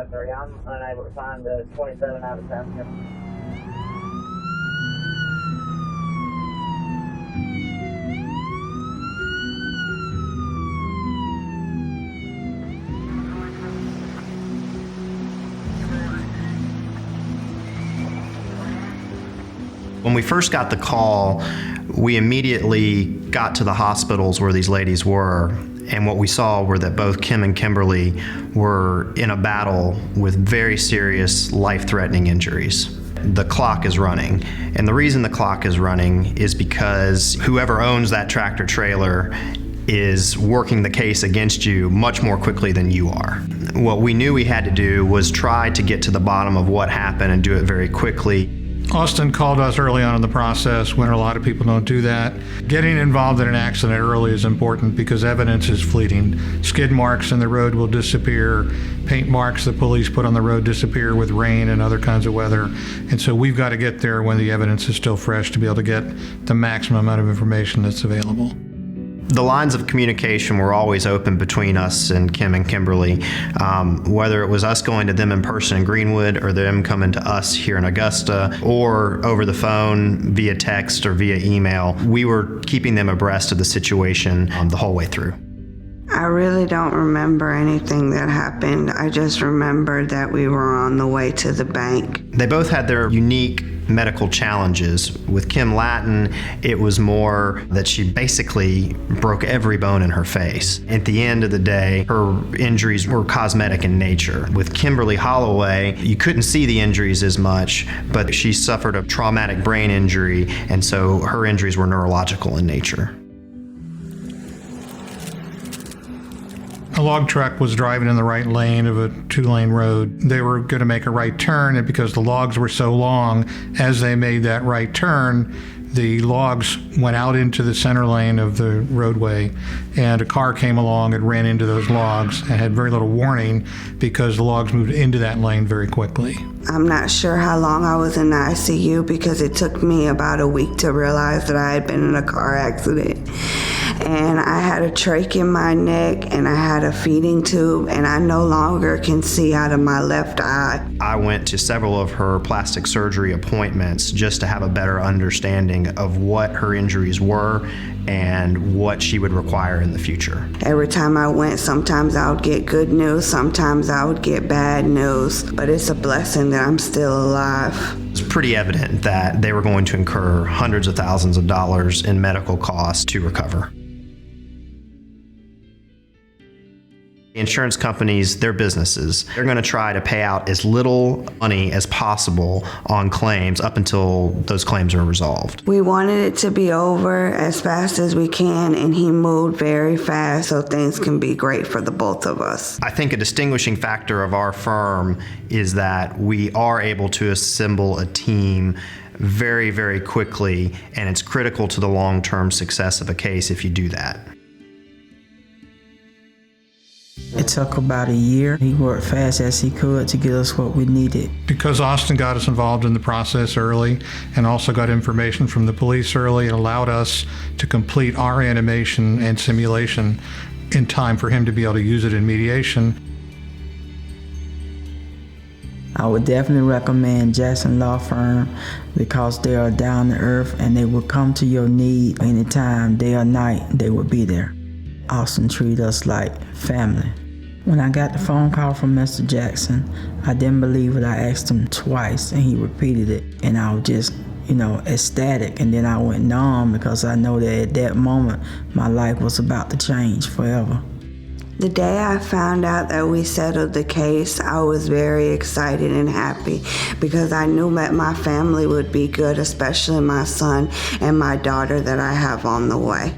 3. I'm unable to find the 27 out of town. When we first got the call, we immediately got to the hospitals where these ladies were, and what we saw were that both Kim and Kimberly were in a battle with very serious life-threatening injuries. The clock is running, and the reason the clock is running is because whoever owns that tractor trailer is working the case against you much more quickly than you are. What we knew we had to do was try to get to the bottom of what happened and do it very quickly. Austin called us early on in the process when a lot of people don't do that. Getting involved in an accident early is important because evidence is fleeting. Skid marks in the road will disappear. Paint marks the police put on the road disappear with rain and other kinds of weather. And so we've got to get there when the evidence is still fresh to be able to get the maximum amount of information that's available. The lines of communication were always open between us and Kim and Kimberly, whether it was us going to them in person in Greenwood or them coming to us here in Augusta or over the phone via text or via email. We were keeping them abreast of the situation the whole way through. I really don't remember anything that happened. I just remember that we were on the way to the bank. They both had their unique medical challenges. With Kim Latin, it was more that she basically broke every bone in her face. At the end of the day, her injuries were cosmetic in nature. With Kimberly Holloway, you couldn't see the injuries as much, but she suffered a traumatic brain injury, and so her injuries were neurological in nature. A log truck was driving in the right lane of a 2-lane road. They were going to make a right turn, and because the logs were so long, as they made that right turn, the logs went out into the center lane of the roadway, and a car came along and ran into those logs and had very little warning because the logs moved into that lane very quickly. I'm not sure how long I was in the ICU because it took me about a week to realize that I had been in a car accident. And I had a trach in my neck and I had a feeding tube and I no longer can see out of my left eye. I went to several of her plastic surgery appointments just to have a better understanding of what her injuries were and what she would require in the future. Every time I went, sometimes I would get good news, sometimes I would get bad news, but it's a blessing that I'm still alive. It's pretty evident that they were going to incur hundreds of thousands of dollars in medical costs to recover. Insurance companies, they're businesses. They're going to try to pay out as little money as possible on claims up until those claims are resolved. We wanted it to be over as fast as we can, and he moved very fast so things can be great for the both of us. I think a distinguishing factor of our firm is that we are able to assemble a team very, very quickly, and it's critical to the long-term success of a case if you do that. It took about a year. He worked fast as he could to get us what we needed. Because Austin got us involved in the process early and also got information from the police early, it allowed us to complete our animation and simulation in time for him to be able to use it in mediation. I would definitely recommend Jackson Law Firm because they are down to earth and they will come to your need anytime, day or night, they will be there. Austin treated us like family. When I got the phone call from Mr. Jackson, I didn't believe it. I asked him twice and he repeated it. And I was just, ecstatic. And then I went numb because I know that at that moment, my life was about to change forever. The day I found out that we settled the case, I was very excited and happy because I knew that my family would be good, especially my son and my daughter that I have on the way.